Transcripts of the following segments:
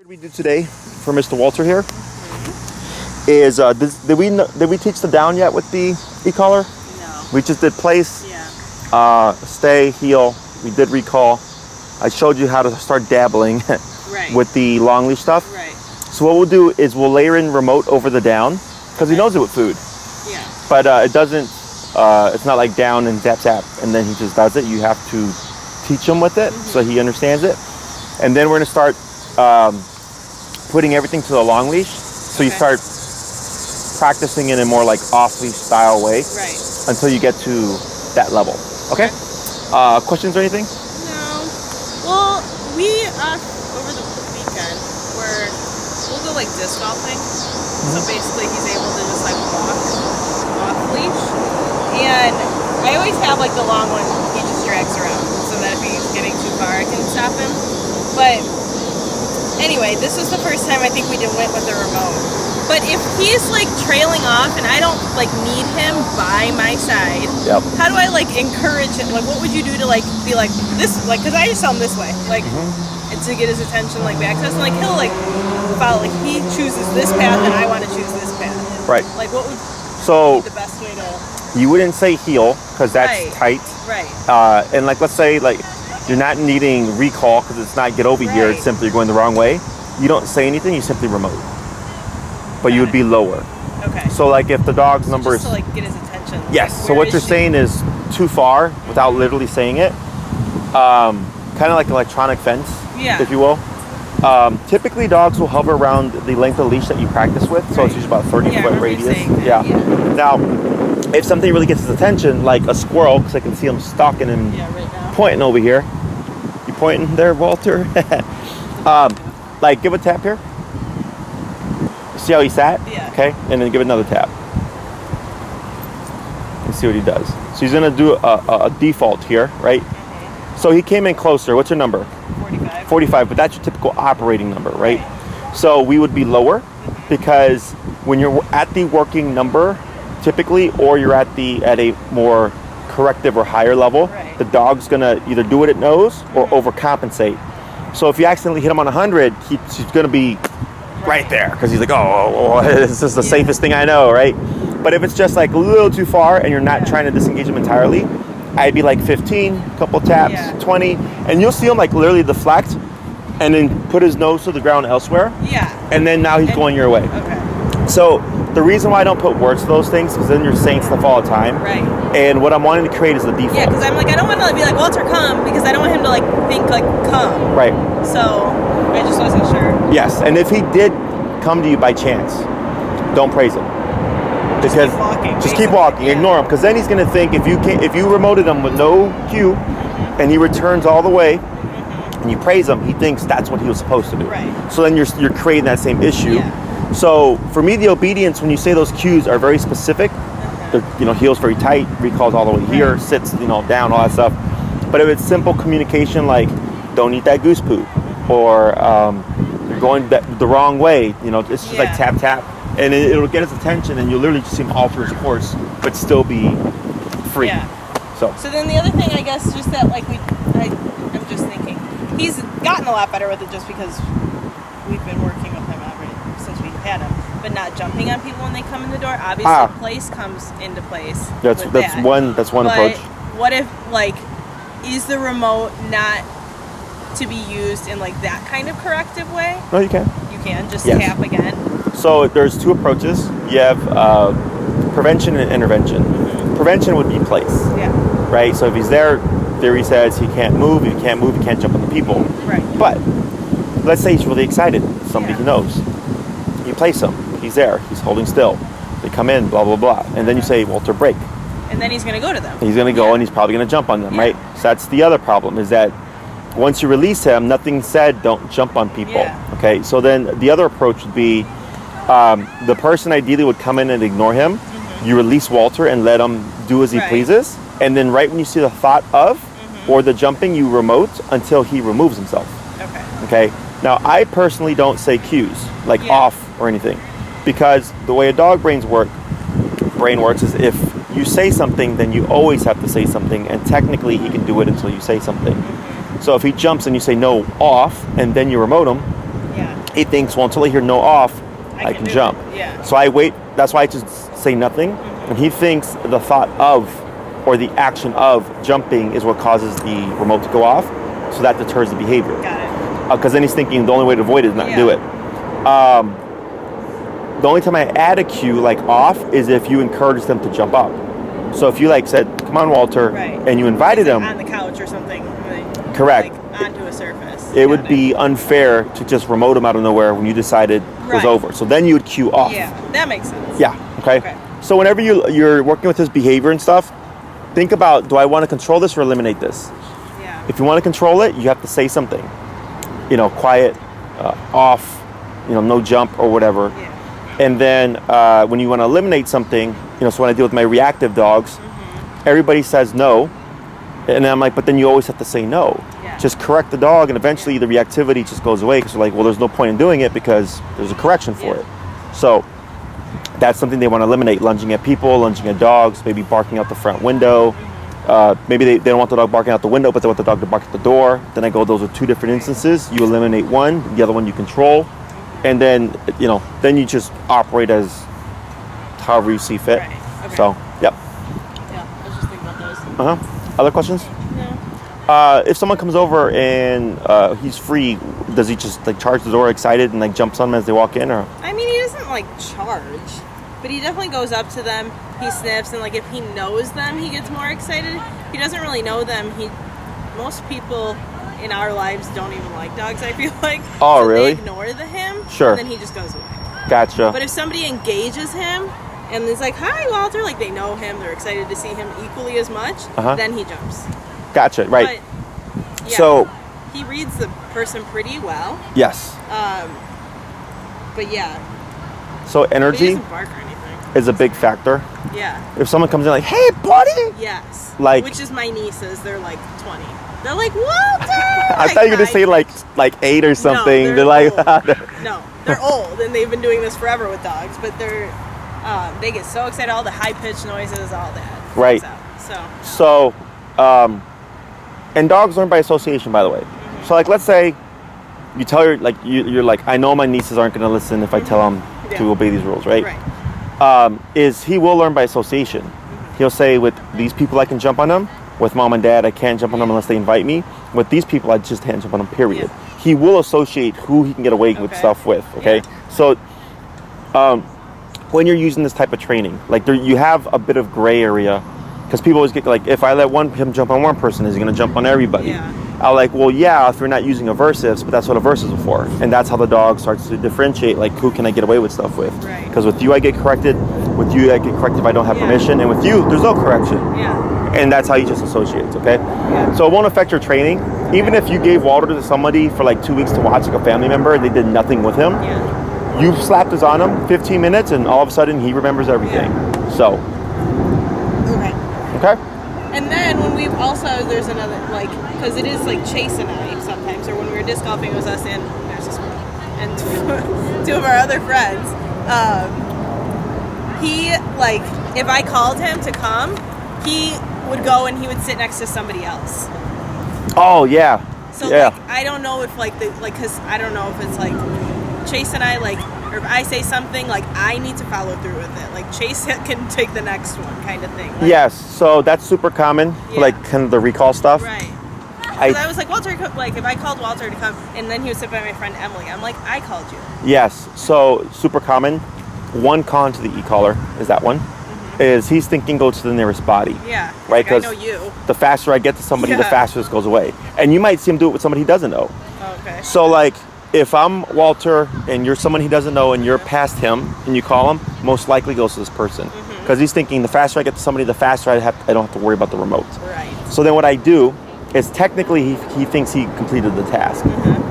What we do today for Mr. Walter here is did we teach the down yet with the e-collar? No. We just did place, Yeah. stay, heel. We did recall. I showed you how to start dabbling Right. with the long leash stuff. Right. So what we'll do is we'll layer in remote over the down because he knows it with food, Yeah. but it doesn't. It's not like down and zap zap and then he just does it. You have to teach him with it so he understands it, and then we're gonna start putting everything to the long leash. So you start practicing in a more like off leash style way Right. until you get to that level. Okay. Questions or anything? No. Well, we over the weekend we'll go like disc golfing. So basically, he's able to just like walk off leash, and I always have like the long one he just drags around, so that if he's getting too far, I can stop him. But anyway, this was the first time I think we went with the remote. But if he's like trailing off and I don't like need him by my side, how do I like encourage him? Like, what would you do to like be like this? Like, because I just tell him this way, like, and to get his attention, like back to us, and like he'll like follow. Like he chooses this path, and I want to choose this path. Right. Like, what would be the best way to? You wouldn't say heel because that's tight. Right. And like let's say like you're not needing recall because it's not get over here. It's simply you're going the wrong way. You don't say anything. You simply remote. But you would be lower. Okay. So like if the dog's number is to like get his attention. Yes. So what you're saying is too far without literally saying it. Kind of like electronic fence, if you will. Typically dogs will hover around the length of the leash that you practice with. So it's usually about 30-foot radius. Yeah. Now, if something really gets his attention, like a squirrel, because I can see him stalking and pointing over here. You pointing there, Walter? Like give a tap here. See how he sat? Yeah. Okay, and then give it another tap. And see what he does. So he's gonna do a default here, right? So he came in closer. What's your number? 45. 45, but that's your typical operating number, right? So we would be lower because when you're at the working number, typically, or you're at a more corrective or higher level, the dog's gonna either do what it knows or overcompensate. So if you accidentally hit him on 100, he's gonna be right there because he's like, oh, this is the safest thing I know, right? But if it's just like a little too far and you're not trying to disengage him entirely, I'd be like 15, couple taps, 20, and you'll see him like literally deflect and then put his nose to the ground elsewhere. Yeah. And then now he's going your way. Okay. So the reason why I don't put words to those things is then you're saying stuff all the time. Right. And what I'm wanting to create is the default. Yeah, because I'm like, I don't want to be like, Walter, come, because I don't want him to like think like, come. Right. So I just wasn't sure. Yes, and if he did come to you by chance, don't praise him. Because just keep walking, ignore him, because then he's going to think if you remoted him with no cue, and he returns all the way, and you praise him, he thinks that's what he was supposed to do. Right. So then you're creating that same issue. Yeah. So for me, the obedience when you say those cues are very specific. Heel's very tight, recalls all the way here, sits down, all that stuff. But if it's simple communication like don't eat that goose poop, or you're going the wrong way, it's just like tap tap. And it'll get his attention, and you'll literally just see him alter his course, but still be free. Yeah. So then the other thing, I guess, just that like I'm just thinking, he's gotten a lot better with it just because we've been working with him ever since we had him, but not jumping on people when they come in the door. Obviously, place comes into place. That's one approach. What if is the remote not to be used in like that kind of corrective way? No, you can. You can just tap again. So there's two approaches. You have prevention and intervention. Prevention would be place. Yeah. Right? So if he's there, theory says he can't move. If he can't move, he can't jump on the people. Right. But let's say he's really excited. Somebody he knows. You place him. He's there. He's holding still. They come in, blah, blah, blah. And then you say, Walter, break. And then he's going to go to them. He's going to go and he's probably going to jump on them, right? So that's the other problem is that once you release him, nothing said don't jump on people. Yeah. Okay? So then the other approach would be the person ideally would come in and ignore him. You release Walter and let him do as he pleases. And then right when you see the thought of or the jumping, you remote until he removes himself. Okay. Now, I personally don't say cues, like off or anything. Because the way a dog brain works is if you say something, then you always have to say something. And technically, he can do it until you say something. So if he jumps and you say no, off, and then you remote him, he thinks, well, until I hear no off, I can jump. Yeah. So I wait. That's why I just say nothing. And he thinks the thought of or the action of jumping is what causes the remote to go off. So that deters the behavior. Got it. Because then he's thinking the only way to avoid it is not do it. The only time I add a cue like off is if you encourage them to jump up. So if you like said, come on, Walter, and you invited like him. on the couch or something. Like, correct. Like onto a surface. It would be unfair to just remote him out of nowhere when you decided it was over. So then you would cue off. Yeah, that makes sense. Yeah, okay. So whenever you're working with his behavior and stuff, think about, do I want to control this or eliminate this? Yeah. If you want to control it, you have to say something. You know, quiet, off, you know, no jump or whatever. Yeah. And then when you want to eliminate something, you know, so when I deal with my reactive dogs, everybody says no. And I'm like, but then you always have to say no. Yeah. Just correct the dog, and eventually the reactivity just goes away because they're like, well, there's no point in doing it because there's a correction for it. So that's something they want to eliminate: lunging at people, lunging at dogs, maybe barking out the front window. Maybe they don't want the dog barking out the window, but they want the dog to bark at the door. Then I go, those are two different instances. You eliminate one, the other one you control. And then, you know, then you just operate as however you see fit. Right. Okay. So, yep. Yeah, I was just thinking about those. Other questions? No. If someone comes over and he's free, does he just like charge the door excited and like jumps on them as they walk in, or? I mean, he doesn't like charge, but he definitely goes up to them. He sniffs, and like if he knows them, he gets more excited. If he doesn't really know them, most people in our lives don't even like dogs, I feel like. Oh, so really? They ignore the him. Sure. And then he just goes away. Gotcha. But if somebody engages him and is like, "Hi, Walter," like they know him, they're excited to see him equally as much, then he jumps. Gotcha. Right. But, yeah, so he reads the person pretty well. Yes. But yeah. So But he energy doesn't bark or anything. is a big factor. Yeah. If someone comes in like, "Hey, buddy," Yes. Like- which is my nieces. They're like 20. They're like, Walter! I thought you were gonna say like 8 or something. No, they're like, old. No, they're old and they've been doing this forever with dogs. But they get so excited, all the high pitched noises, all that. Right. So, and dogs learn by association, by the way. So like, let's say you tell your you're like, I know my nieces aren't gonna listen if I tell them to obey these rules, right? Is he will learn by association. He'll say, with these people I can jump on them. With mom and dad, I can't jump on them unless they invite me. With these people, I just can't jump on them, period. He will associate who he can get away with stuff with, okay? So when you're using this type of training, like you have a bit of gray area, because people always get like, if I let him jump on one person, is he gonna jump on everybody? I'm like, well, yeah, if you're not using aversives, but that's what aversives are for. And that's how the dog starts to differentiate, like, who can I get away with stuff with? Because with you, I get corrected. With you, I get corrected if I don't have permission. And with you, there's no correction. And that's how you just associate, okay? So it won't affect your training. Even if you gave Walter to somebody for like 2 weeks to watch, like a family member, and they did nothing with him, you slapped this on him 15 minutes, and all of a sudden, he remembers everything. So. Okay? And then when we've also, there's another, like, because it is like Chase and I sometimes, or when we were disc golfing, it was us and there's this one, and two of our other friends. He, like, if I called him to come, he would go and he would sit next to somebody else. Oh, yeah. So, like, I don't know if, like, because I don't know if it's, like, Chase and I, like, or if I say something, like, I need to follow through with it. Like, Chase can take the next one kind of thing. Like, yes, so that's super common, like, kind of the recall stuff. Right. I was like, Walter, like, if I called Walter to come, and then he would sit by my friend Emily, I'm like, I called you. Yes, so super common. One con to the e-collar is that one. Is he's thinking go to the nearest body. Yeah. Right? Because I know you. The faster I get to somebody, the faster this goes away. And you might see him do it with somebody he doesn't know. Okay. So, like, if I'm Walter and you're someone he doesn't know and you're past him and you call him, most likely goes to this person. Because he's thinking the faster I get to somebody, the faster I don't have to worry about the remote. Right. So then what I do is technically he thinks he completed the task.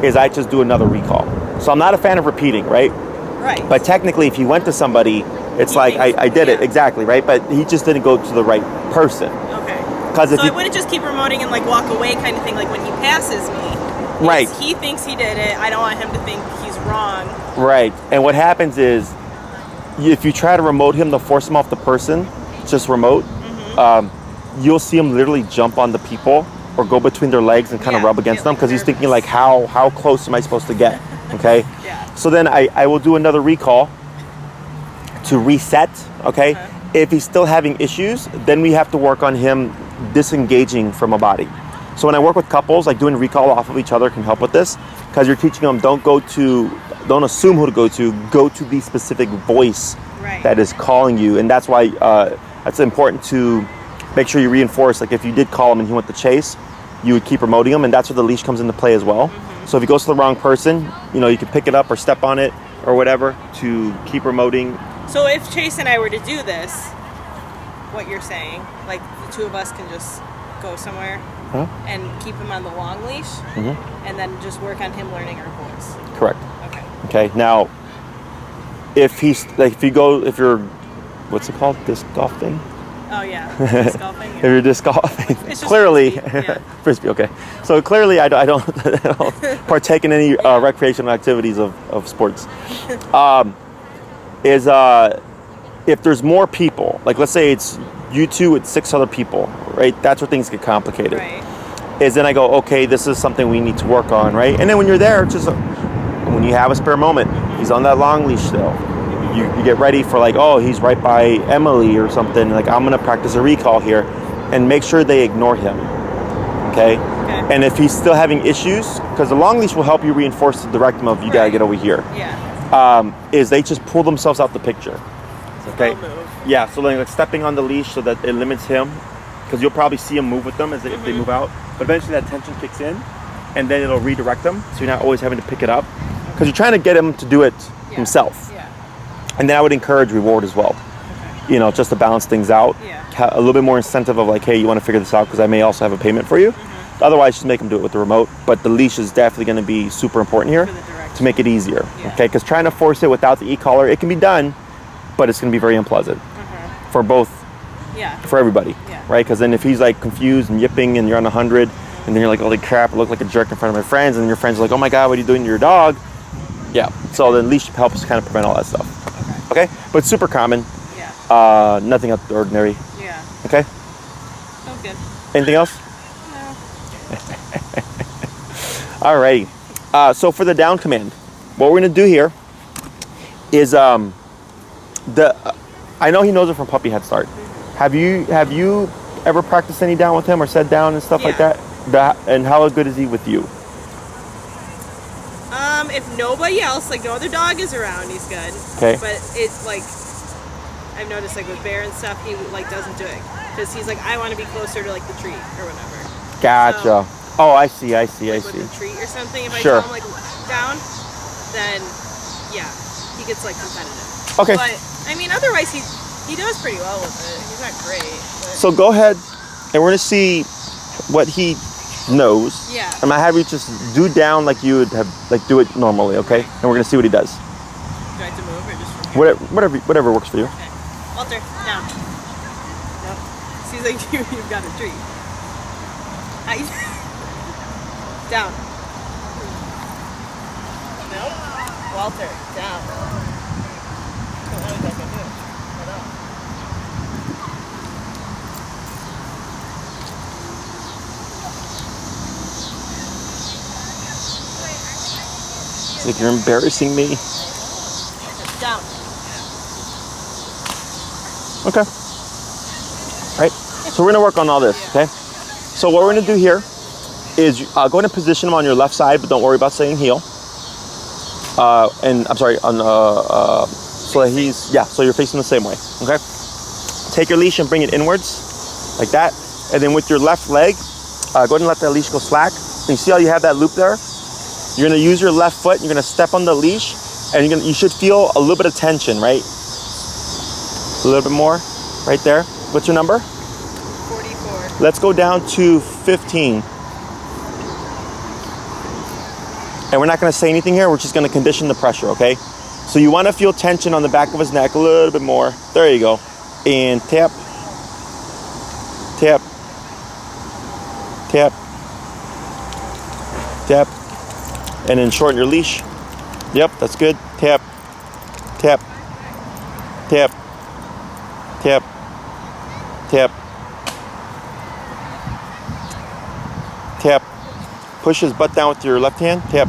Is I just do another recall. So I'm not a fan of repeating, right? Right. But technically if he went to somebody, it's like I did it, exactly, right? But he just didn't go to the right person. Okay. Because so I wouldn't just keep remoting and like walk away kind of thing, like when he passes me. Right. He thinks he did it. I don't want him to think he's wrong. Right. And what happens is, if you try to remote him to force him off the person, just remote, you'll see him literally jump on the people or go between their legs and kind of rub against them because he's thinking like, how close am I supposed to get? okay? Yeah. So then I will do another recall to reset, okay? If he's still having issues, then we have to work on him disengaging from a body. So when I work with couples, like doing recall off of each other can help with this, because you're teaching them don't assume who to go to the specific voice that is calling you. And that's why it's important to make sure you reinforce, like if you did call him and he went to chase, you would keep remoting him, and that's where the leash comes into play as well. So if he goes to the wrong person, you can pick it up or step on it or whatever to keep remoting. So if Chase and I were to do this, what you're saying, like the two of us can just go somewhere and keep him on the long leash, and then just work on him learning our voice. Correct. Okay. Now, if you're, what's it called? Disc golfing? Oh yeah, disc golfing. If you're disc golfing, It's just clearly, frisbee, yeah. frisbee. Okay, so clearly I don't partake in any recreational activities of sports. If there's more people, like let's say it's you two with 6 other people, right? That's where things get complicated. Right. Is then I go, okay, this is something we need to work on, right? And then when you're there, it's just when you have a spare moment, he's on that long leash still. You get ready for like, oh, he's right by Emily or something. Like, I'm gonna practice a recall here, and make sure they ignore him. Okay. And if he's still having issues, because the long leash will help you reinforce to direct him of you gotta get over here. Yeah. Is they just pull themselves out the picture. Okay. They'll move. Yeah. So like stepping on the leash so that it limits him, because you'll probably see him move with them if they move out. But eventually that tension kicks in, and then it'll redirect them. So you're not always having to pick it up, because you're trying to get him to do it himself. Yeah. And then I would encourage reward as well. Okay. Just to balance things out. Yeah. A little bit more incentive of like, hey, you want to figure this out because I may also have a payment for you. Otherwise, just make them do it with the remote. But the leash is definitely going to be super important here to make it easier. Yeah. Okay, because trying to force it without the e-collar, it can be done, but it's going to be very unpleasant for both, for everybody, right? Because then if he's like confused and yipping and you're on 100, and then you're like, holy crap, I look like a jerk in front of my friends, and your friends are like, oh my God, what are you doing to your dog? Yeah, so the leash helps kind of prevent all that stuff. Okay, but super common. Yeah. Nothing out of the ordinary. Yeah. Okay. Sounds good. Anything else? No. Alrighty. So for the down command, what we're gonna do here is I know he knows it from puppy head start. Have you ever practiced any down with him or said down and stuff like that? And how good is he with you? If nobody else, like no other dog is around, he's good. Okay. But it's like, I've noticed like with Bear and stuff, he like doesn't do it. Because he's like, I want to be closer to like the tree or whatever. Gotcha. Oh, I see. With the tree or something, if I tell him like down, then yeah, he gets like competitive. Okay. But I mean, otherwise he does pretty well with it. He's not great. But... So go ahead, and we're gonna see what he knows. Yeah. I'm gonna have you just do down like you would have, like do it normally, okay? And we're gonna see what he does. Do I have to move or just from here? Whatever works for you. Okay. Walter, down. Nope. Seems like you've got a treat. Down. Nope. Walter, down. How is that gonna do it? I don't know. It's like you're embarrassing me. Down. Okay. All right. So we're gonna work on all this, okay? So what we're gonna do here is go into position him on your left side, but don't worry about saying heel. And I'm sorry, so that so you're facing the same way, okay? Take your leash and bring it inwards, like that. And then with your left leg, go ahead and let that leash go slack. And you see how you have that loop there? You're gonna use your left foot, you're gonna step on the leash, and you should feel a little bit of tension, right? A little bit more, right there. What's your number? 44. Let's go down to 15. And we're not gonna say anything here, we're just gonna condition the pressure, okay? So you wanna feel tension on the back of his neck a little bit more. There you go. And tap, tap, tap, tap. And then shorten your leash. Yep, that's good. Tap, tap, tap, tap, tap, tap. Push his butt down with your left hand. Tap,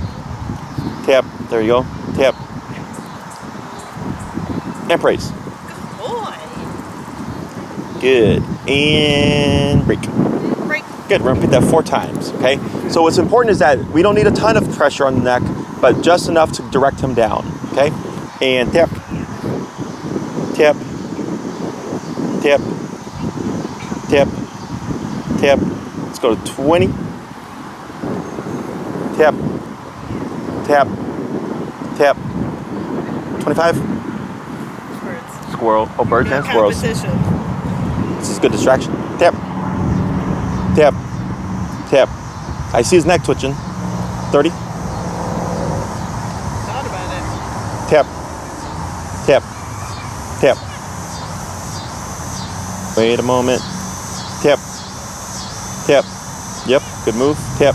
tap. There you go. Tap. And praise. Boy. Good. And break. Break. Good. We're gonna repeat that 4 times. Okay. So what's important is that we don't need a ton of pressure on the neck, but just enough to direct him down. Okay. And tap. Tap. Tap. Tap. Tap. Let's go to 20. Tap. Tap. Tap. 25. Birds. Squirrel. Oh, birds and squirrels. Competition. This is a good distraction. Tap. Tap. Tap. I see his neck twitching. 30. Thought about it. Tap. Tap. Tap. Wait a moment. Tap. Tap. Yep. Good move. Tap.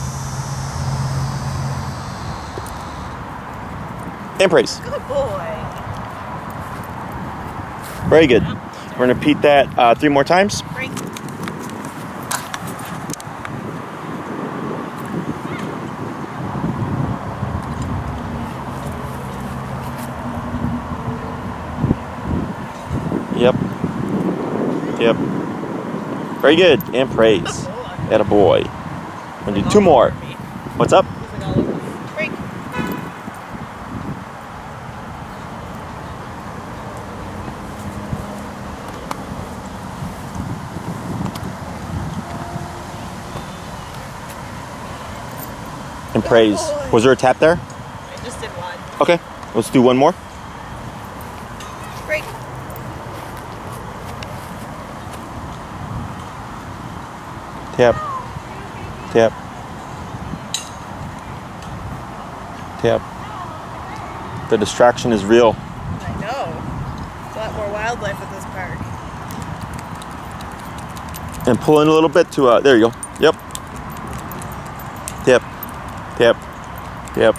And praise. Good boy. Very good. We're going to repeat that 3 more times. Break. Yep. Yep. Very good. And praise. Attaboy. We're going to do 2 more. What's up? Break. And praise. Was there a tap there? I just did one. Okay. Let's do 1 more. Break. Tap. Tap. Tap. The distraction is real. I know. There's a lot more wildlife at this park. And pull in a little bit to, there you go. Yep. Tap. Tap. Tap.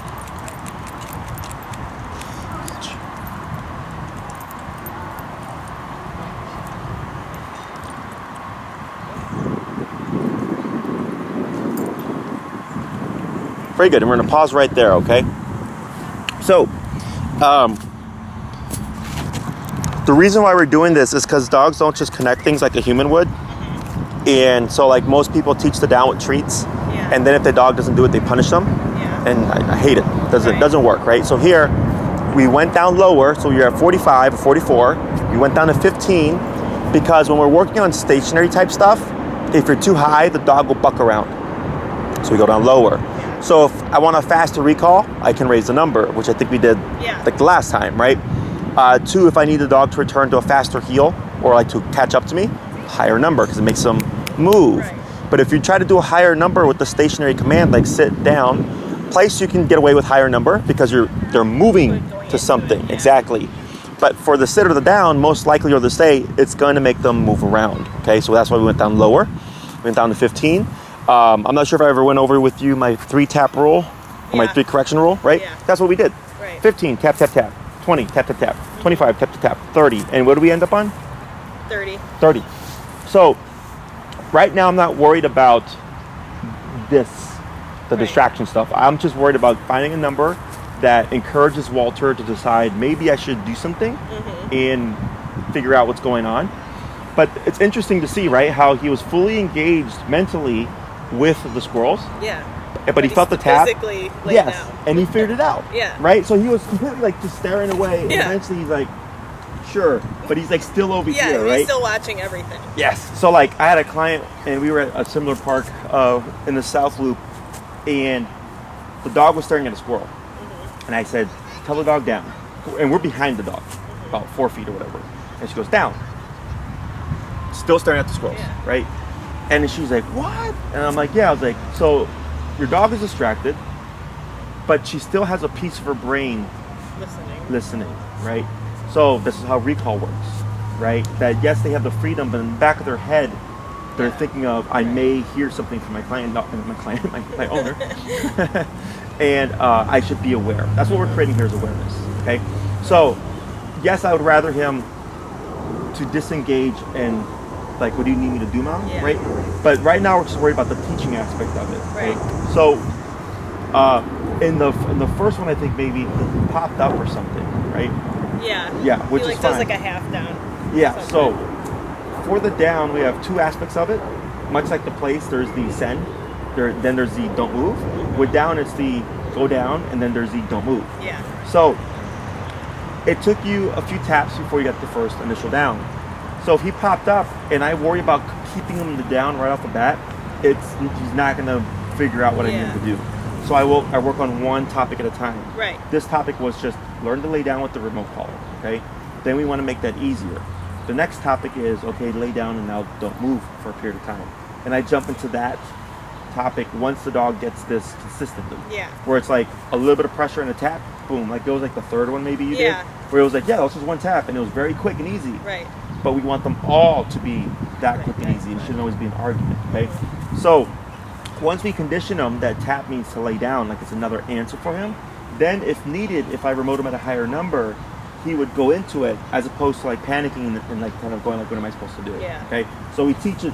Very good. And we're going to pause right there, okay? So, the reason why we're doing this is because dogs don't just connect things like a human would. And so, like, most people teach the down with treats. Yeah. And then if the dog doesn't do it, they punish them. Yeah. And I hate it. Doesn't Right. doesn't work, right? So here, we went down lower. So you're at 45 or 44. We went down to 15 because when we're working on stationary type stuff, if you're too high, the dog will buck around. So we go down lower. So if I want a faster recall, I can raise the number, which I think we did Yeah. like the last time, right? 2, if I need the dog to return to a faster heel or like to catch up to me, higher number because it makes them move. Right. But if you try to do a higher number with the stationary command, like sit down, place you can get away with higher number because they're moving Going to into something. it, yeah. Exactly. But for the sit or the down, most likely or the stay, it's going to make them move around. Okay, so that's why we went down lower. We went down to 15. I'm not sure if I ever went over with you my 3 tap rule or my Yeah. 3 correction rule, right? Yeah. That's what we did. Right. 15, tap, tap, tap. 20, tap, tap, tap. 25, tap, tap, tap. 30. And what do we end up on? 30. 30. So right now I'm not worried about the Right. distraction stuff. I'm just worried about finding a number that encourages Walter to decide maybe I should do something and figure out what's going on. But it's interesting to see, right, how he was fully engaged mentally with the squirrels, Yeah. but he felt the tap. Physically laid Yes, down. and he figured it out. Yeah. Right? So he was completely like just staring away, and Yeah. eventually he's like, sure, but he's like still over Yeah, here, he's right? still watching everything. Yes. So like I had a client and we were at a similar park in the South Loop and the dog was staring at a squirrel. And I said, tell the dog down. And we're behind the dog, about 4 feet or whatever. And she goes, down. Still staring at the squirrels, Yeah. right? And then she's like, what? And I'm like, yeah. I was like, so your dog is distracted, but she still has a piece of her brain listening, right? So this is how recall works, right? That yes, they have the freedom, but in the back of their head, they're thinking of, I may hear something from my client, not my client, my owner, and I should be aware. That's what we're creating here is awareness, okay? So yes, I would rather him to disengage and like, what do you need me to do, Mom? Yeah. Right? But right now we're just worried about the teaching aspect of it, Right. So In the first one, I think maybe it popped up or something, right? Yeah. Yeah, which he is like does fine. like a half down. Yeah. So for the down, we have two aspects of it. Much like the place, there's the send. Then there's the don't move. With down, it's the go down, and then there's the don't move. Yeah. So it took you a few taps before you got the first initial down. So if he popped up, and I worry about keeping him the down right off the bat, he's not gonna figure out what I need him to do. So I work on one topic at a time. Right. This topic was just learn to lay down with the remote collar. Okay. Then we want to make that easier. The next topic is okay, lay down and now don't move for a period of time. And I jump into that topic once the dog gets this consistently. Yeah. Where it's like a little bit of pressure and a tap, boom. Like it was like the third one maybe you did. Where it was like, yeah, that was just one tap, and it was very quick and easy. Right. But we want them all to be that quick and easy. It shouldn't always be an argument. Okay. So once we condition him that tap means to lay down, like it's another answer for him, then if needed, if I remote him at a higher number, he would go into it as opposed to like panicking and like kind of going like, what am I supposed to do? Yeah. Okay. So we teach it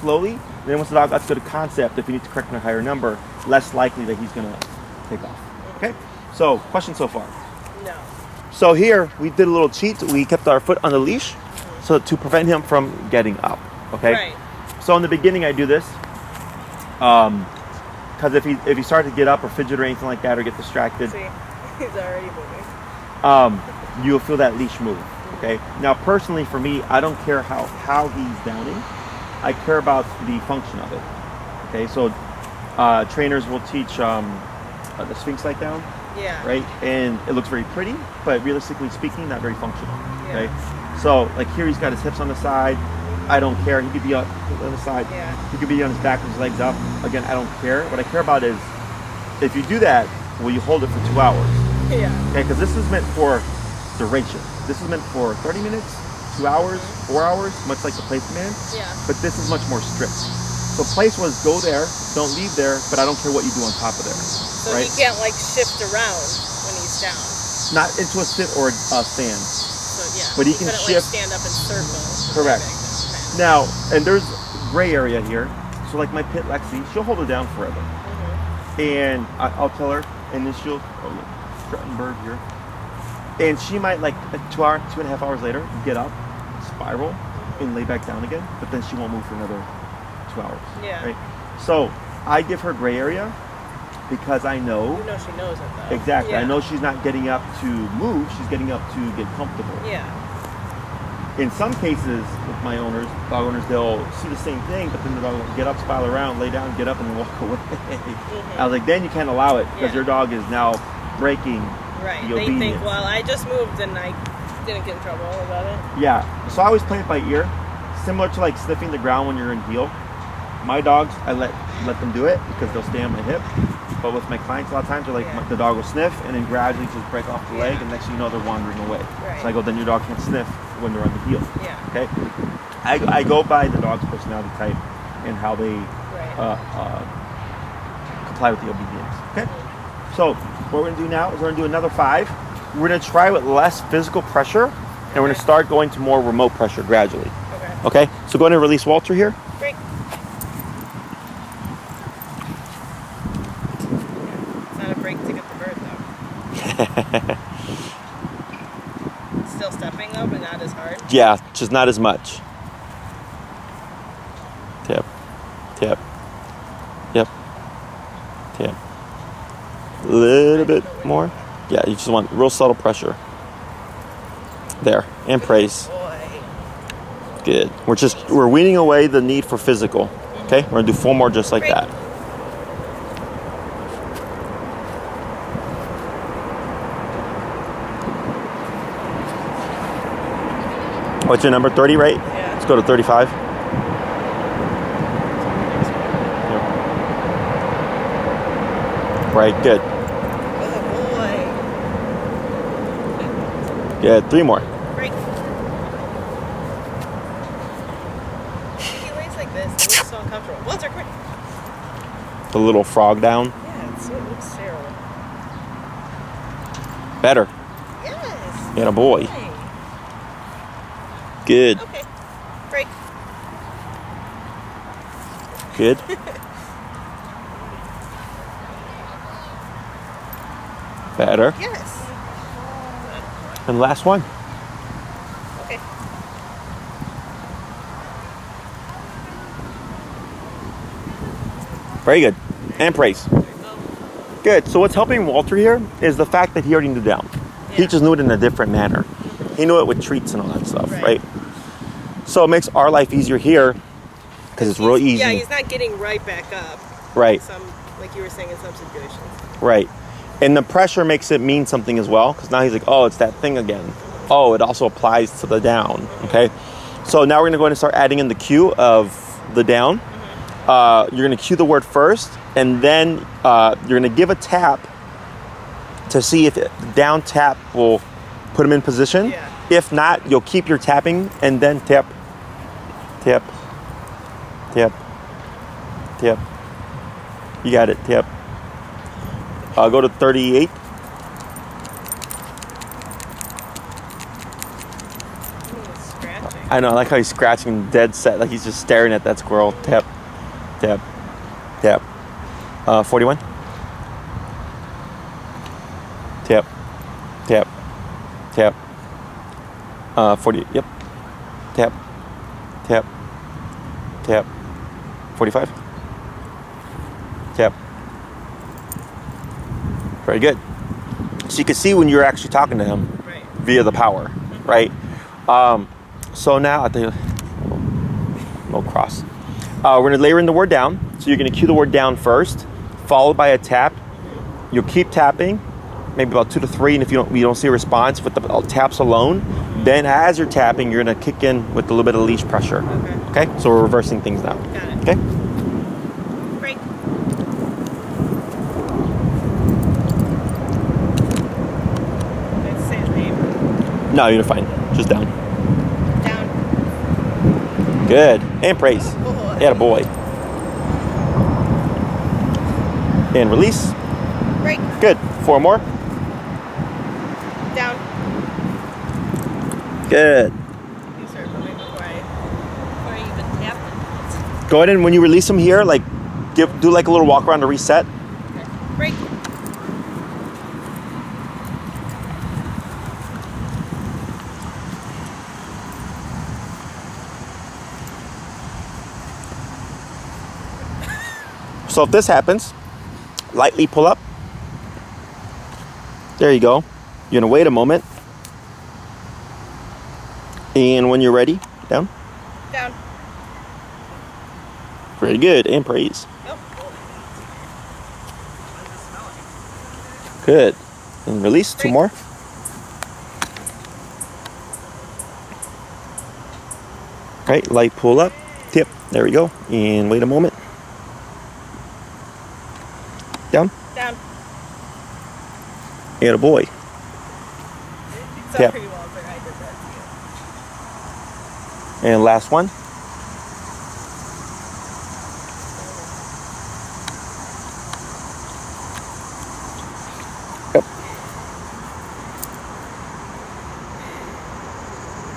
slowly. Then once the dog gets to the concept, if you need to correct him at a higher number, less likely that he's gonna take off. Okay. So question so far. No. So here we did a little cheat. We kept our foot on the leash, so to prevent him from getting up. Okay. Right. So in the beginning, I do this. Because if he started to get up or fidget or anything like that or get distracted, See, he's already moving. you'll feel that leash move. Okay. Now, personally, for me, I don't care how he's downing. I care about the function of it. Okay. So trainers will teach the Sphinx like down. Yeah. Right. And it looks very pretty, but realistically speaking, not very functional. Yeah. Okay. So like here, he's got his hips on the side. I don't care. He could be up on the side. Yeah. He could be on his back with his legs up. Again, I don't care. What I care about is if you do that, will you hold it for 2 hours? Yeah. Okay, because this is meant for duration. This is meant for 30 minutes, 2 hours, 4 hours, much like the place command. Yeah. But this is much more strict. So place was go there, don't leave there, but I don't care what you do on top of there. So right? he can't like shift around when he's down. Not into a sit or a stand. So yeah. But he can couldn't, shift. Like, stand up and circle. Correct. Okay. Now, and there's gray area here. So like my pit Lexi, she'll hold it down forever. Mm-hmm. And I'll tell her, and then she'll, threaten bird here. And she might like 2.5 hours later, get up, spiral, and lay back down again. But then she won't move for another 2 hours. Yeah. Right? So I give her gray area because I know. You know she knows it though. Exactly. Yeah. I know she's not getting up to move. She's getting up to get comfortable. Yeah. In some cases, with my owners, dog owners, they'll see the same thing, but then the dog will get up, spiral around, lay down, get up, and then walk away. Mm-hmm. I was like, then you can't allow it because your dog is now breaking Right. the They obedience. think, well, I just moved and I didn't get in trouble about it. Yeah. So I always play it by ear, similar to like sniffing the ground when you're in heel. My dogs, I let them do it because they'll stay on my hip. But with my clients, a lot of times, they're like, the dog will sniff and then gradually just break off the leg, and next thing you know, they're wandering away. Right. So I go, then your dog can't sniff when they're on the heel. Yeah. Okay. I go by the dog's personality type and how they comply with the obedience. Okay. So what we're gonna do now is we're gonna do another 5. We're gonna try with less physical pressure, and we're gonna start going to more remote pressure gradually. Okay. Okay. So go ahead and release Walter here. Great. It's not a break to get the bird though. Still stepping though, but not as hard. Yeah, just not as much. Tip, tip, yep, tip. A little bit more. Yeah, you just want real subtle pressure. There, and praise. Boy. Good. We're weaning away the need for physical. Okay, we're gonna do 4 more just like that. What's your number? 30, right? Yeah. Let's go to 35. Right, good. Oh boy. Good, 3 more. Break. He lays like this. It looks so uncomfortable. Walter, quick. The little frog down. Yeah, it looks terrible. Better. Yes. And a boy. Hey. Good. Okay. Break. Good. Better. Yes. And last one. Okay. Very good. And praise. There you go. Good. So what's helping Walter here is the fact that he already knew down. He Yeah. just knew it in a different manner. He knew it with treats and all that stuff, Right. right? So it makes our life easier here because it's real easy. Yeah, he's not getting right back up. Right. Like you were saying in some situations. Right. And the pressure makes it mean something as well, because now he's like, oh, it's that thing again. Oh, it also applies to the down. Okay. So now we're going to go ahead and start adding in the cue of the down. You're going to cue the word first, and then you're going to give a tap to see if the down tap will put him in position. Yeah. If not, you'll keep your tapping and then tap, tap, tap, tap. You got it, tap. Go to 38. Scratching. I know, I like how he's scratching dead set, like he's just staring at that squirrel. Tap, tap, tap. 41. Tap, tap, tap. 40. Yep. Tap, tap, tap. 45. Tap. Very good. So you can see when you're actually talking to him Right. via the power, right? So now at the no cross, we're gonna layer in the word down. So you're gonna cue the word down first, followed by a tap. You'll keep tapping, maybe about 2 to 3, and if you don't see a response with the taps alone, then as you're tapping, you're gonna kick in with a little bit of leash pressure. Okay. Okay. So we're reversing things now. Got it. Okay. Break. Let's say his name. No, you're fine. Just down. Down. Good. And praise. Oh. Yeah, boy. And release. Break. Good. 4 more. Down. Good. You start moving before I even tap it. Go ahead and when you release them here, like do like a little walk around to reset. Okay. Break. So if this happens, lightly pull up. There you go. You're gonna wait a moment. And when you're ready, down. Down. Very good. And praise. Nope. Good. And release. 2 Break. more. Okay, light pull up. Tip. There we go. And wait a moment. Down. Down. And a boy. Sorry, Tap. Walter, I did that to you. And last one. Yep.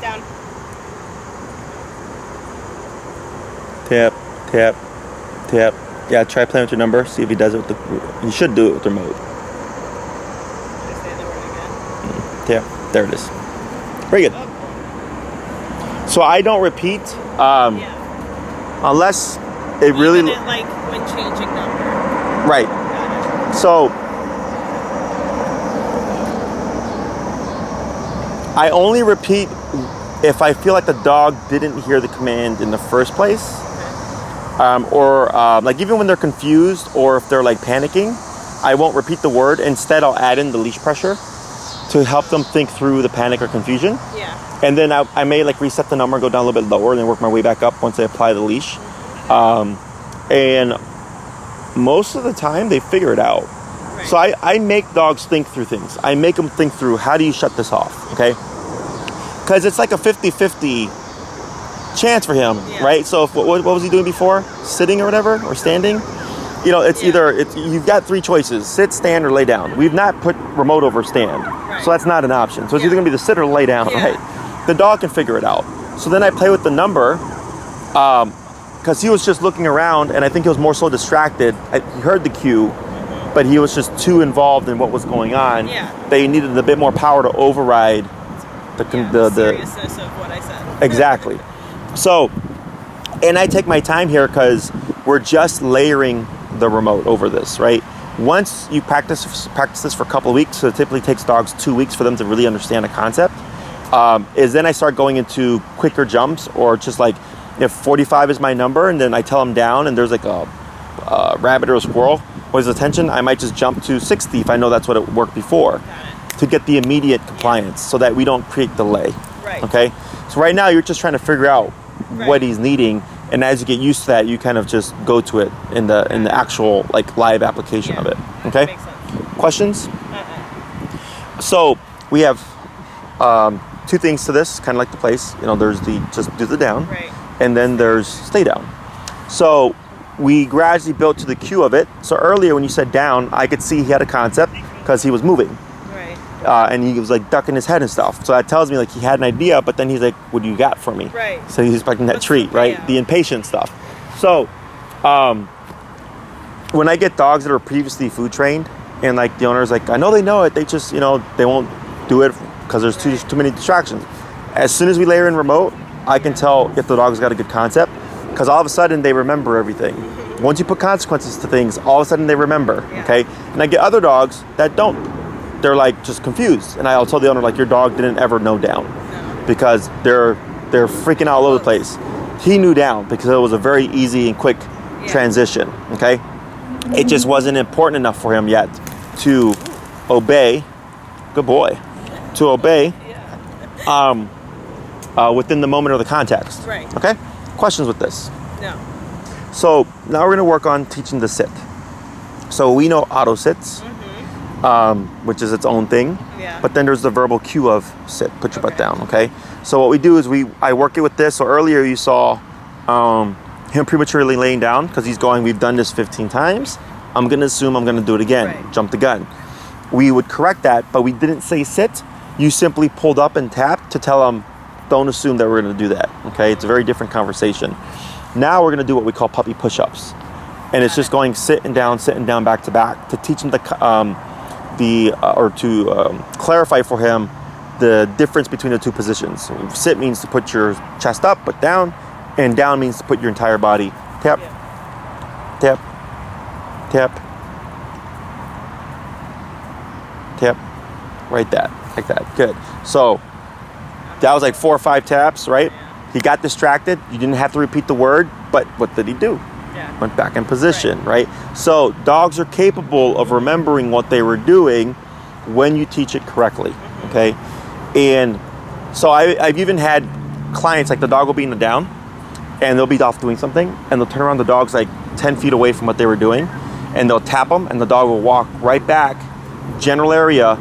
Down. Tap, tap, tap. Yeah, try playing with your number. See if he does it with the. You should do it with the remote. Should I say the word again? Tap. There it is. Very good. Oh, So I don't repeat yeah. unless it really. Even at, like when changing number. Right. Got it. So I only repeat if I feel like the dog didn't hear the command in the first place. Or like even when they're confused or if they're like panicking, I won't repeat the word. Instead, I'll add in the leash pressure to help them think through the panic or confusion. Yeah. And then I may like reset the number, go down a little bit lower, and then work my way back up once I apply the leash. And most of the time, they figure it out. Right. So I make dogs think through things. I make them think through, how do you shut this off, okay? Because it's like a 50-50 chance for him, Yeah. right? So if, what was he doing before? Sitting or whatever, or standing? You know, it's Yeah. either, you've got 3 choices, sit, stand, or lay down. We've not put remote over stand. Right. So that's not an option. So it's either Yeah. gonna be the sit or lay down, Yeah. right? The dog can figure it out. So then I play with the number, because he was just looking around, and I think he was more so distracted. He heard the cue, but he was just too involved in what was going on. Yeah. They needed a bit more power to override the seriousness of what I said. Exactly. So, and I take my time here because we're just layering the remote over this, right? Once you practice this for a couple of weeks, so it typically takes dogs 2 weeks for them to really understand a concept, is then I start going into quicker jumps, or just like if 45 is my number and then I tell them down and there's like a rabbit or a squirrel with his attention, I might just jump to 60 if I know that's what it worked before, to get the immediate compliance so that we don't create delay. Right. Okay? So right now you're just trying to figure out what he's needing, and as you get used to that, you kind of just go to it in the actual like live application of it. Okay? Makes sense. Questions? So we have two things to this, kind of like the place. You know, there's the just do the down, and then there's stay down. So we gradually built to the cue of it. So earlier when you said down, I could see he had a concept because he was moving. And he was like ducking his head and stuff. So that tells me like he had an idea, but then he's like, what do you got for me? Right. So he's expecting that treat, right? The impatient stuff. So when I get dogs that are previously food trained and like the owner's like, I know it, they just, you know, they won't do it because there's too many distractions. As soon as we layer in remote, I can tell if the dog's got a good concept, because all of a sudden they remember everything. Once you put consequences to things, all of a sudden they remember, okay? And I get other dogs that don't. They're like just confused, and I'll tell the owner like, your dog didn't ever know down, because they're freaking out all over the place. He knew down because it was a very easy and quick transition. Okay, it just wasn't important enough for him yet to obey. Good boy, to obey within the moment of the context. Right. Okay. Questions with this? No. So now we're going to work on teaching the sit. So we know auto sits. Which is its own thing, but then there's the verbal cue of sit, put your butt down. Okay, so what we do is I work it with this. So earlier you saw him prematurely laying down because he's going, we've done this 15 times, I'm gonna assume I'm gonna do it again, jump the gun. We would correct that, but we didn't say sit. You simply pulled up and tapped to tell him, don't assume that we're gonna do that. Okay, it's a very different conversation. Now we're gonna do what we call puppy push-ups, and it's just going sit and down back to back to teach him clarify for him the difference between the two positions. Sit means to put your chest up but down, and down means to put your entire body tap, tap, tap, tap, like that. Good. So that was like 4 or 5 taps, right? He got distracted. You didn't have to repeat the word, but what did he do? Went back in position, right? So dogs are capable of remembering what they were doing when you teach it correctly, okay? And so I've even had clients, like the dog will be in the down and they'll be off doing something, and they'll turn around, the dog's like 10 feet away from what they were doing, and they'll tap them, and the dog will walk right back, general area,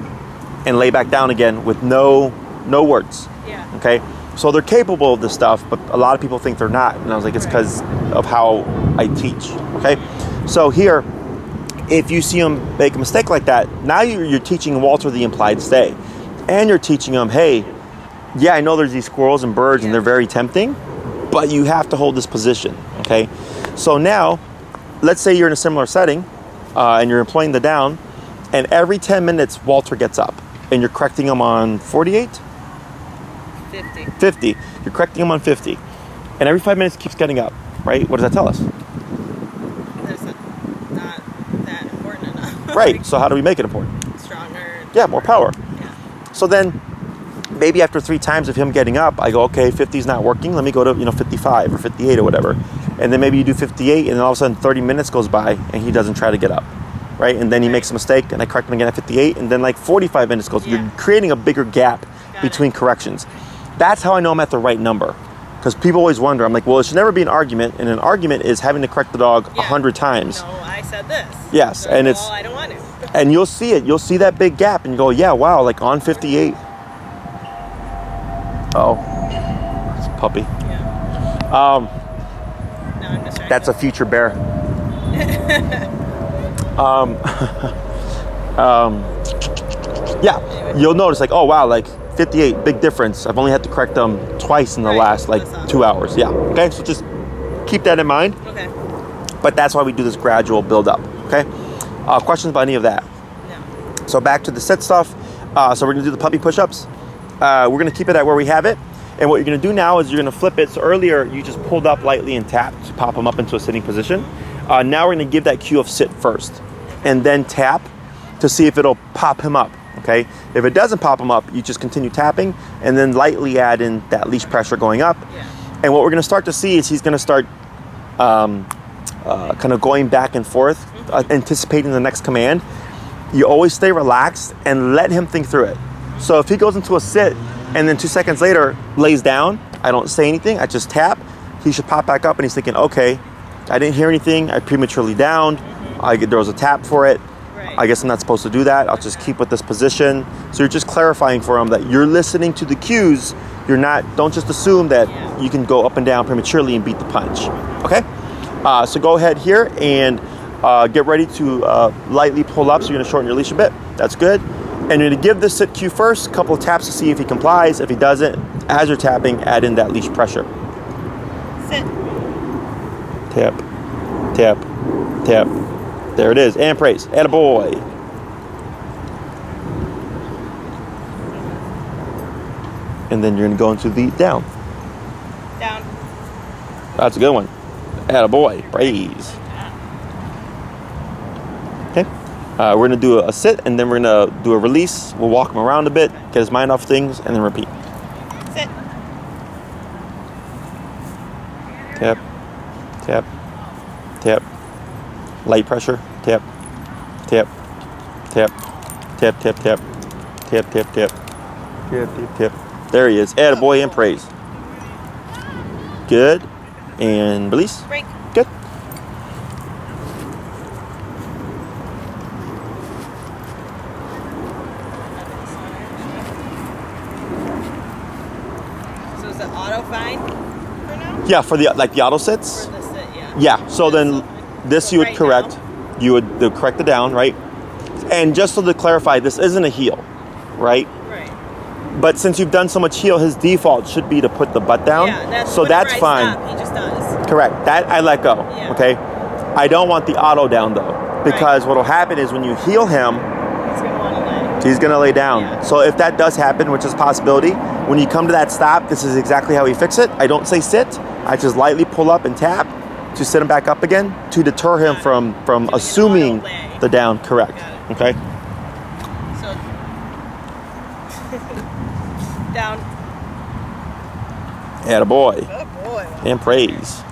and lay back down again with no words, okay? So they're capable of this stuff, but a lot of people think they're not. And I was like, it's because of how I teach, okay? So here, if you see them make a mistake like that, now you're teaching Walter the implied stay. And you're teaching him, hey, yeah, I know there's these squirrels and birds and they're very tempting, but you have to hold this position, okay? So now, let's say you're in a similar setting and you're employing the down, and every 10 minutes, Walter gets up and you're correcting him on 48? 50. You're correcting him on 50. And every 5 minutes keeps getting up, right? What does that tell us? That's not that important enough. Right. So how do we make it important? Stronger. Yeah, more power. Yeah. So then maybe after 3 times of him getting up, I go, okay, 50 is not working. Let me go to 55 or 58 or whatever. And then maybe you do 58, and then all of a sudden 30 minutes goes by and he doesn't try to get up. Right? And then he makes a mistake and I correct him again at 58, and then like 45 minutes goes. You're creating a bigger gap between corrections. That's how I know I'm at the right number. Because people always wonder, I'm like, well, it should never be an argument, and an argument is having to correct the dog 100 times. No, I said this. Yes, so, and well, I don't want to. And you'll see it. You'll see that big gap, and you go, yeah, wow, like on 58. Oh, it's a puppy. Yeah. No, I'm distracted. That's a future bear. Yeah, you'll notice like, oh wow, like 58, big difference. I've only had to correct them twice in the last like 2 hours. Yeah. Okay. So just keep that in mind. Okay. But that's why we do this gradual build up. Okay. Questions about any of that? No. So back to the sit stuff. So we're gonna do the puppy push-ups. We're gonna keep it at where we have it. And what you're gonna do now is you're gonna flip it. So earlier you just pulled up lightly and tapped to pop them up into a sitting position. Now we're gonna give that cue of sit first and then tap to see if it'll pop him up, okay? If it doesn't pop him up, you just continue tapping and then lightly add in that leash pressure going up. Yeah. And what we're gonna start to see is he's gonna start kind of going back and forth, anticipating the next command. You always stay relaxed and let him think through it. So if he goes into a sit and then 2 seconds later lays down, I don't say anything, I just tap, he should pop back up and he's thinking, okay, I didn't hear anything, I prematurely downed, there was a tap for it, Right. I guess I'm not supposed to do that, I'll just keep with this position. So you're just clarifying for him that you're listening to the cues, don't just assume that you can go up and down prematurely and beat the punch, okay? So go ahead here and get ready to lightly pull up, so you're gonna shorten your leash a bit, that's good. And you're gonna give the sit cue first, a couple of taps to see if he complies. If he doesn't, as you're tapping, add in that leash pressure. Sit. Tap, tap, tap. There it is, and praise, attaboy. And then you're gonna go into the down. Down. That's a good one. Attaboy, praise. Okay, we're gonna do a sit and then we're gonna do a release. We'll walk him around a bit, get his mind off things, and then repeat. Sit. Tap, tap, tap. Light pressure, tap, tap, tap, tap, tap, tap, tap, tap, tap, tap, tap, tap. There he is, attaboy and praise. Good, and release. Break. Good. So is it auto fine for now? Yeah, for the auto sits. For the sit, yeah. Yeah, so then this you would Right correct. now. You would correct the down, right? And just so to clarify, this isn't a heel, right? Right. But since you've done so much heel, his default should be to put the butt down. Yeah, so whenever that's I fine. Stop, he just does. Correct. That I let go. Yeah. Okay. I don't want the auto down though, because what'll happen is when you heel him, He's gonna want to lay. he's gonna lay down. Yeah. So if that does happen, which is a possibility, when you come to that stop, this is exactly how we fix it. I don't say sit. I just lightly pull up and tap to sit him back up again to deter him from Doing an assuming auto lay. the down. Correct. Got it. Okay. So down. Attaboy. Oh boy. And praise.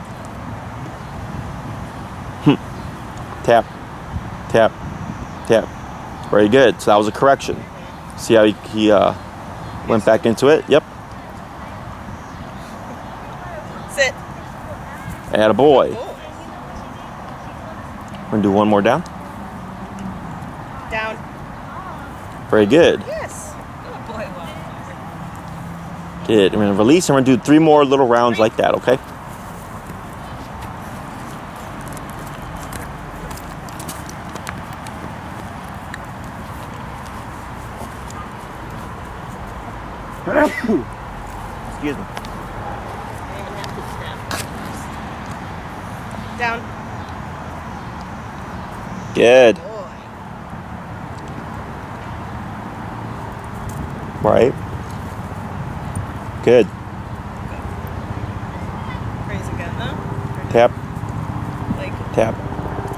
Tap, tap, tap. Very good. So that was a correction. See how he went back into it? Yep. Sit. Attaboy. Oh. We're gonna do one more down. Down. Very good. Yes. Oh boy. Wow. Good. We're gonna release and we're gonna do 3 more little rounds like that, okay? Excuse me. Down. Good. Boy. Right. Good. Praise again though. Tap, Like tap.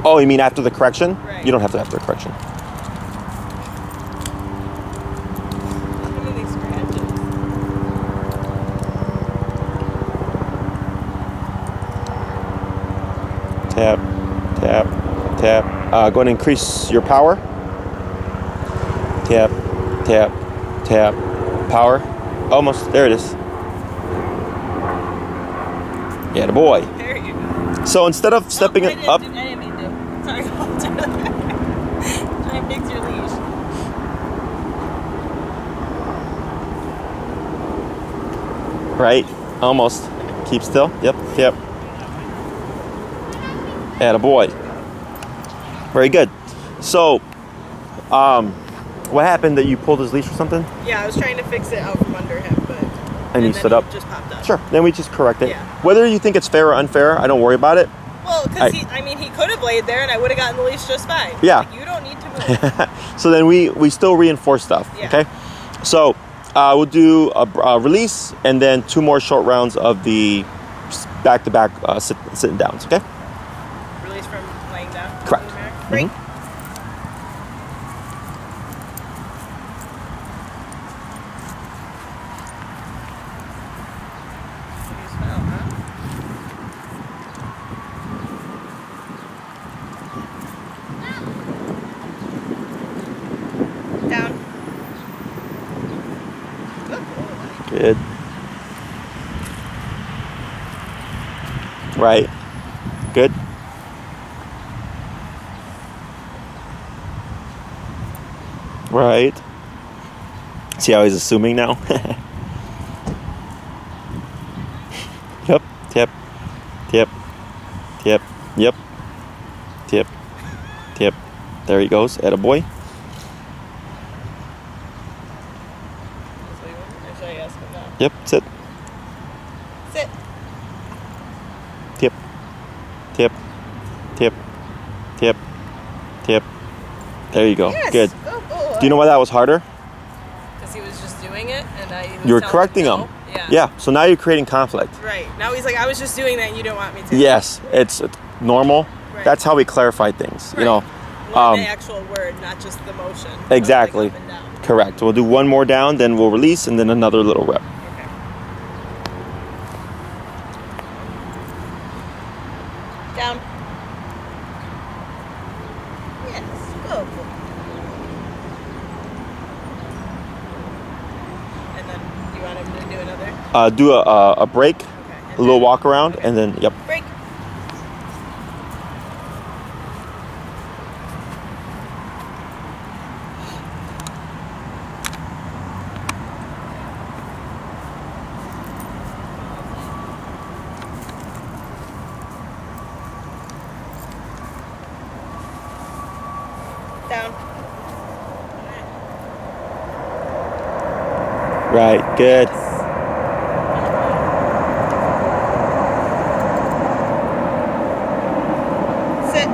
Oh, you mean after the correction? Right. You don't have to after the correction. look at these scratches. Tap, tap, tap. Go ahead and increase your power. Tap, tap, tap. Power. Almost. There it is. Yeah, the boy. There you go. So instead of stepping I it up, didn't mean to. Sorry. Try and fix your leash. right? Almost. Keep still. Yep, yep. Attaboy. Very good. So, what happened that you pulled his leash or something? Yeah, I was trying to fix it out from under him, but And you then stood it up? just popped up. Sure. Then we just correct it. Yeah. Whether you think it's fair or unfair, I don't worry about it. Well, because he could have laid there and I would have gotten the leash just fine. Yeah. Like, you don't need to move. So then we still reinforce stuff. Yeah. Okay. So we'll do a release and then 2 more short rounds of the back-to-back sitting downs. Okay. Release from laying down. Correct. Break. Down. Good. Right. Good. Right. See how he's assuming now? Yep. Tip. Tip. Tip. Yep. Tip. Tip. There he goes. Attaboy. Or should I ask him now? Yep. Sit. Sit. Tip. Tip. Tip. Tip. Tip. There you go. Yes. Good. Good boy. Do you know why that was harder? Because he was just doing it and You were correcting him. Yeah. Yeah. So now you're creating conflict. Right. Now he's like, I was just doing that and you don't want me to. Yes. It's normal. Right. That's how we clarify things. Right. You know. One the actual word, not just the motion. Exactly. Like up and down. Correct. We'll do 1 more down, then we'll release, and then another little rep. Okay. Down. Yes. Good boy. And then you want him to do another? Do a break, Okay. a little walk around, and then, yep. Break. Down. Right, good. Sit.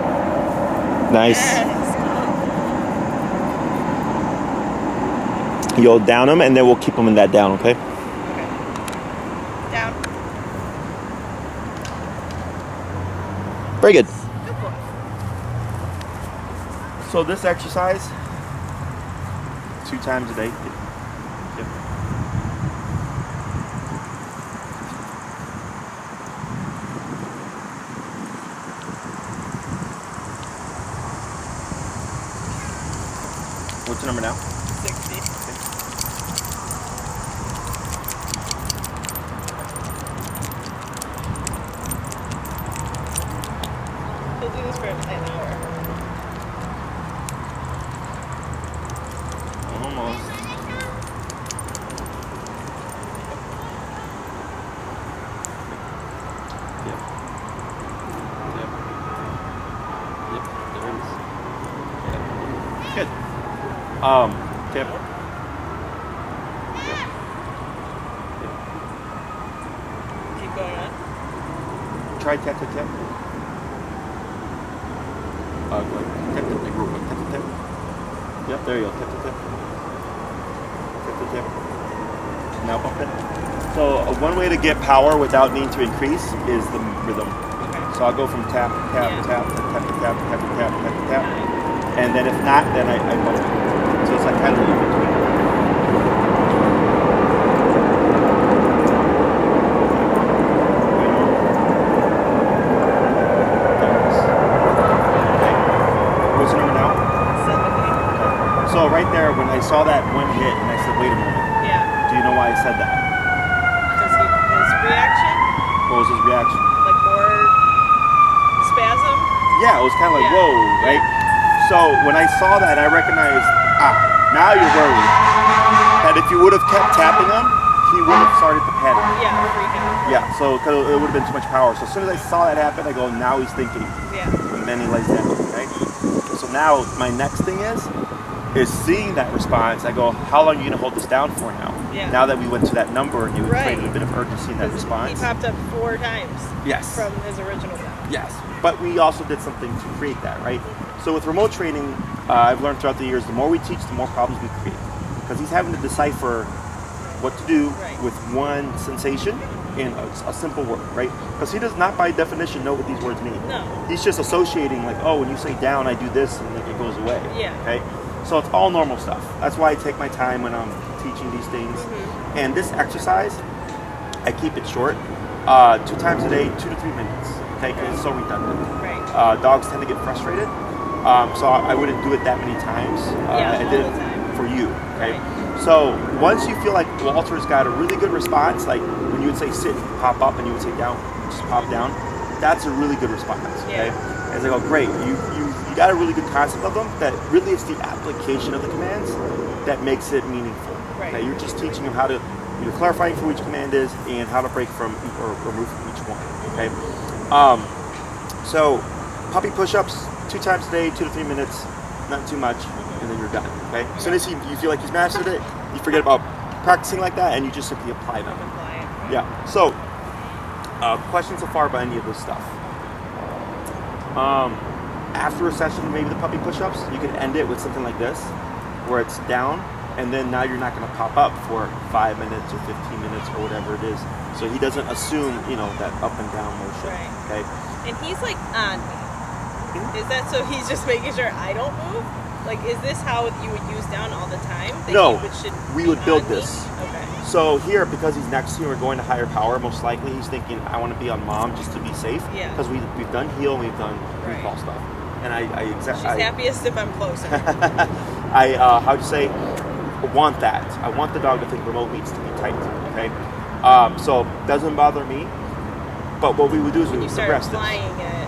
Nice. Yes. You'll down them, and then we'll keep them in that down, okay? Okay. Down. Very good. Good boy. So this exercise, 2 times a day. Yep. What's the number now? 60. We'll do this for an hour. Almost. Yep. Yep. Yep. There it is. Yep. Good. Tip. Yep. Yep. Keep going on. Try tap tap tap. Go ahead. Tap tap tap real quick. Tap tap tap. Yep. There you go. Tap tap tap. Tap tap tap. Now bump it. So one way to get power without needing to increase is the rhythm. Okay. So I'll go from tap, tap, Yeah. tap, to tap, to tap, tap, to tap, tap, to tap. And then if not, then I bump it. So it's like kind of in between. Okay. What's the number now? 70. So right there, when I saw that one hit, and I said, wait a moment, Yeah. do you know why I said that? Does his reaction, What was his reaction? like more spasm? Yeah, it was kind of like, Yeah. whoa, right? So when I saw that, I recognized, now you're worried. That if you would have kept tapping him, he would have started to panic. Yeah, freak out. Yeah, so cause it would have been too much power. So as soon as I saw that happen, I go, now he's thinking. Yeah. And then he lays down, right? So now my next thing is seeing that response. I go, how long are you going to hold this down for now? Yeah. Now that we went to that number and you Right. created a bit of urgency in that He response. popped up 4 times Yes. from his original down. Yes, but we also did something to create that, right? So with remote training, I've learned throughout the years, the more we teach, the more problems we create. Because he's having to decipher what to do with one sensation in a simple word, right? Because he does not by definition know what these words mean. No. He's just associating like, oh, when you say down, I do this, and like it goes away. Yeah. Okay? So it's all normal stuff. That's why I take my time when I'm teaching these things. And this exercise, I keep it short. 2 times a day, 2 to 3 minutes. Okay, because it's so redundant. Right. Dogs tend to get frustrated, so I wouldn't do it that many times. I did it for you. Okay, so once you feel like Walter's got a really good response, like when you would say sit, pop up, and you would say down, just pop down. That's a really good response. Okay, and they go great. You got a really good concept of them. That really it's the application of the commands that makes it meaningful. Right. Okay, you're just teaching him how to. You're clarifying for which command is and how to break from or remove from each one. Okay. So puppy push-ups 2 times a day, 2 to 3 minutes, not too much, and then you're done. Okay. As soon as you feel like he's mastered it, you forget about practicing like that, and you just simply apply them. Yeah. So questions so far about any of this stuff? After a session, maybe the puppy push-ups, you could end it with something like this, where it's down. And then now you're not going to pop up for 5 minutes or 15 minutes or whatever it is. So he doesn't assume, that up and down motion. Right. Okay. And he's like on me. Is that so he's just making sure I don't move? Like, is this how you would use down all the time? That No, we would build this. Okay. So here, because he's next to you, we're going to higher power. Most likely, he's thinking, I want to be on mom just to be safe. Yeah. Because we've done heel, and we've done recall stuff. And She's happiest if I'm closer. how'd you say? Want that. I want the dog to think remote needs to be tight. Okay. So doesn't bother me. But what we would do is we would progress this. When you start applying it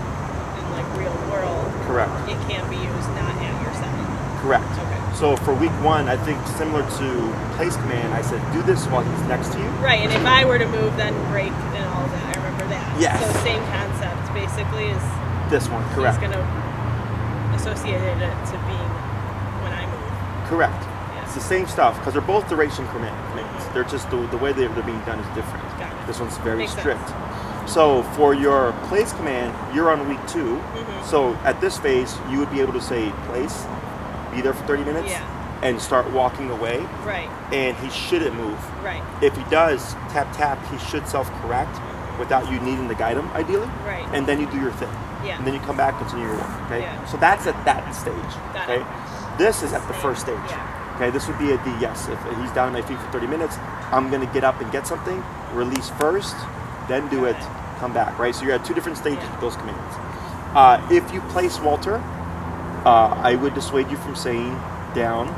in like real world, correct. It can be used not at your setting. Correct. Okay. So for week 1, I think similar to place command, I said do this while he's next to you. Right. And if I were to move, then break and all that. I remember that. Yes. So same concept basically is this one. Correct. He's going to associate it to being when I move. Correct. It's the same stuff because they're both duration commands. They're just the way they're being done is different. Got it. This one's very Makes strict. sense. So for your place command, you're on week 2. So at this phase, you would be able to say place, be there for 30 minutes, and start walking away. Right. And he shouldn't move. Right. If he does tap, he should self-correct without you needing to guide him, ideally. Right. And then you do your thing. Yeah. And then you come back, continue your work. Okay. Yeah. So that's at that stage. Got okay. it. This is at the first stage. Yeah. Okay, this would be at the yes. If he's down on my feet for 30 minutes, I'm going to get up and get something, release first, then do it, come back, right? So you're at 2 different stages with those commands. If you place Walter, I would dissuade you from saying down,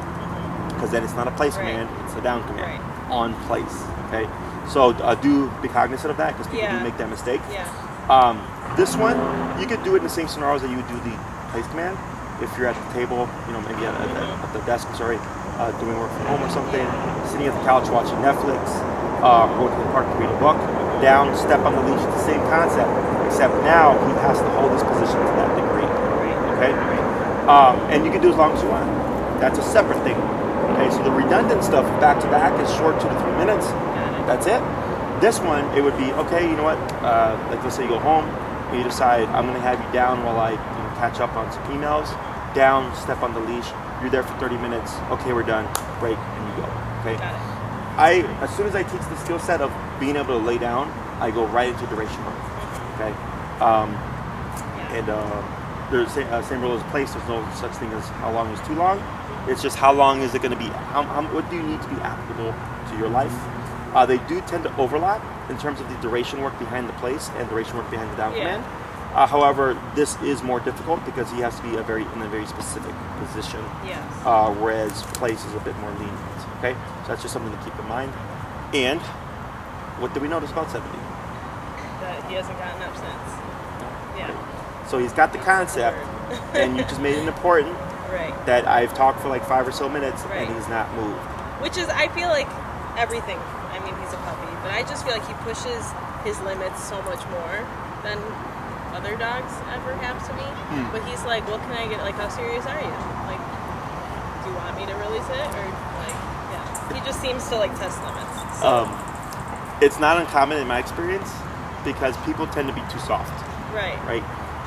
because then it's not a place command, it's a down command, on place, okay? So do be cognizant of that, because people do make that mistake. Yeah. This one, you could do it in the same scenarios that you would do the place command. If you're at the table, maybe at the desk, doing work from home or something, sitting at the couch watching Netflix, going to the park to read a book, down, step on the leash, it's the same concept, except now he has to hold his position to that degree. Okay? And you can do as long as you want. That's a separate thing. Okay, so the redundant stuff back to back is short 2 to 3 minutes. That's it. This one, it would be, okay, you know what? Like let's say you go home and you decide I'm going to have you down while I catch up on some emails. Down, step on the leash. You're there for 30 minutes. Okay, we're done. Break, and you go. Okay. Got it. As soon as I teach the skill set of being able to lay down, I go right into duration work. Okay. And there's same rule as place. There's no such thing as how long is too long. It's just how long is it going to be? What do you need to be applicable to your life? They do tend to overlap in terms of the duration work behind the place and duration work behind the down command. However, this is more difficult because he has to be in a very specific position. Yes. Whereas place is a bit more lenient. Okay, so that's just something to keep in mind. And what did we notice about 70? That he hasn't gotten up since. Yeah. So he's got the concept, and you just made it important. Right. That I've talked for like 5 or so minutes, right. and he's not moved. Which is, I feel like everything. I mean, he's a puppy, but I just feel like he pushes his limits so much more than other dogs ever have to me. But he's like, what can I get? Like, how serious are you? Like, do you want me to release it? Or, like, yeah. He just seems to, like, test limits. So. It's not uncommon in my experience because people tend to be too soft. Right. Right.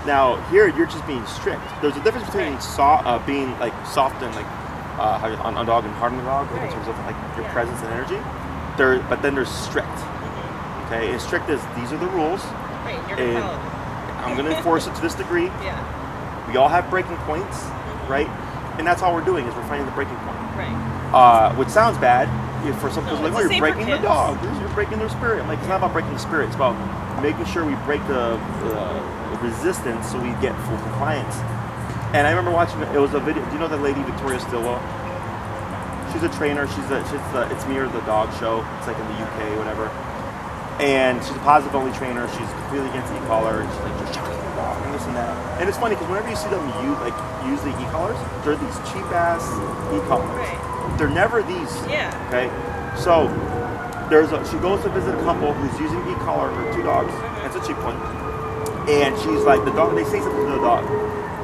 Now here you're just being strict. There's a difference between being like soft and like on dog and hard on the dog, like in terms of like your presence and energy. But then there's strict. Okay, and strict is these are the rules. Right. You're gonna follow them. I'm gonna enforce it to this degree. Yeah. We all have breaking points, right? And that's all we're doing is we're finding the breaking point. Right. Which sounds bad for some people. No, Like, it's oh, the you're same for breaking the kids. dog. You're breaking their spirit. I'm like, it's not about breaking the spirit. It's about making sure we break the resistance so we get full compliance. And I remember watching it was a video. Do you know that lady Victoria Stilwell? She's a trainer. It's Me or the Dog show. It's like in the UK, whatever. And she's a positive only trainer. She's completely against e-collar. And she's like, you're shocking the dog and this and that. And it's funny because whenever you see them use the e-collars, they're these cheap ass e-collars. Right. They're never these. Yeah. Okay. So she goes to visit a couple who's using e-collar for 2 dogs. It's a cheap one. And she's like, the dog. They say something to the dog,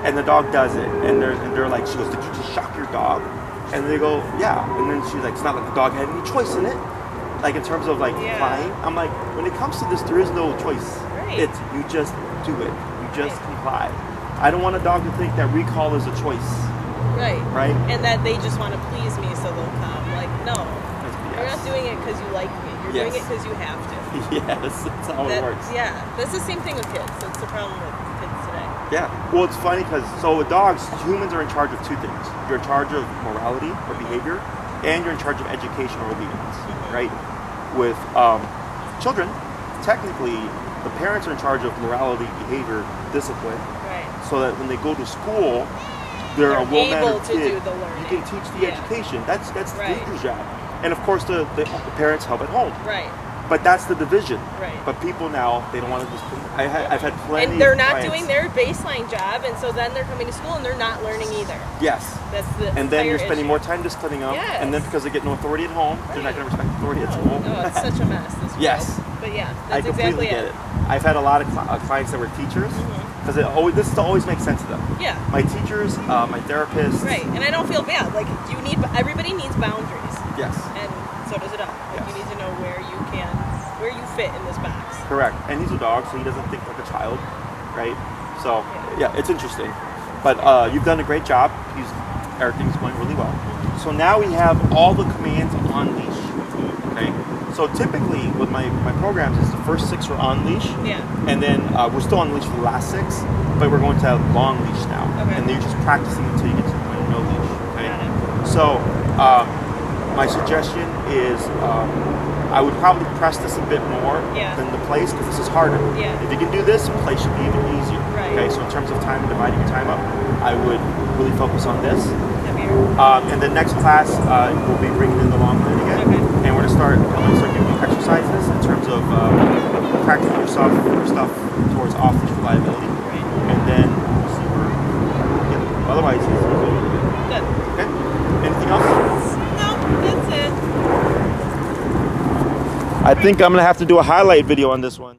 and the dog does it. And they're like, she goes, did you just shock your dog? And they go, yeah. And then she's like, it's not like the dog had any choice in it. Like in terms of like complying, I'm like, when it comes to this, there is no choice. Right. It's you just do it. You just comply. I don't want a dog to think that recall is a choice. Right. Right. And that they just want to please me, so they'll come. Like, no, you're not doing it because you like me. You're doing it because you have to. Yes, that's how it works. Yeah, that's the same thing with kids. That's the problem with kids today. Yeah. Well, it's funny because with dogs, humans are in charge of 2 things. You're in charge of morality or behavior, and you're in charge of education or obedience. Right. With children, technically, the parents are in charge of morality, behavior, discipline. Right. So that when they go to school, they're a well-mannered able to kid. do the learning. You can teach the education. That's the teacher's job. And of course, the parents help at home. Right. But that's the division. Right. But people now, they don't want to just. I've had plenty. And they're not clients. doing their baseline job, and so then they're coming to school and they're not learning either. Yes. That's the And then you're entire spending issue. more time disciplining them. Yes. And then because they get no authority at home, they're not going to respect authority at school. No, it's such a mess. This world. Yes. But yeah, I that's completely exactly get it. I've had a lot of clients that were teachers because this always makes sense to them. Yeah. My teachers, my therapists. Right, and I don't feel bad. Like everybody needs boundaries. Yes. And so does a dog. Like you need to know where you fit in this box. Correct. And he's a dog, so he doesn't think like a child, right? So yeah, it's interesting. But you've done a great job. Everything's going really well. So now we have all the commands on leash. Okay. So typically with my programs is the first 6 are on leash. Yeah. And then we're still on leash for the last 6, but we're going to have long leash now. Okay. And then you're just practicing until you get to the point of no leash. Okay. Got it. So my suggestion is I would probably press this a bit more than the place because this is harder. Yeah. If you can do this, play should be even easier. Right. Okay, so in terms of time and dividing your time up, I would really focus on this. Heavier. And the next class, we'll be bringing in the long leg again. Okay. And I'm going to start giving you exercises in terms of practicing yourself towards off-leash reliability. Right. And then we'll see where we get. Otherwise, it's really good. Good. Okay? Anything else? No, that's it. I think I'm going to have to do a highlight video on this one.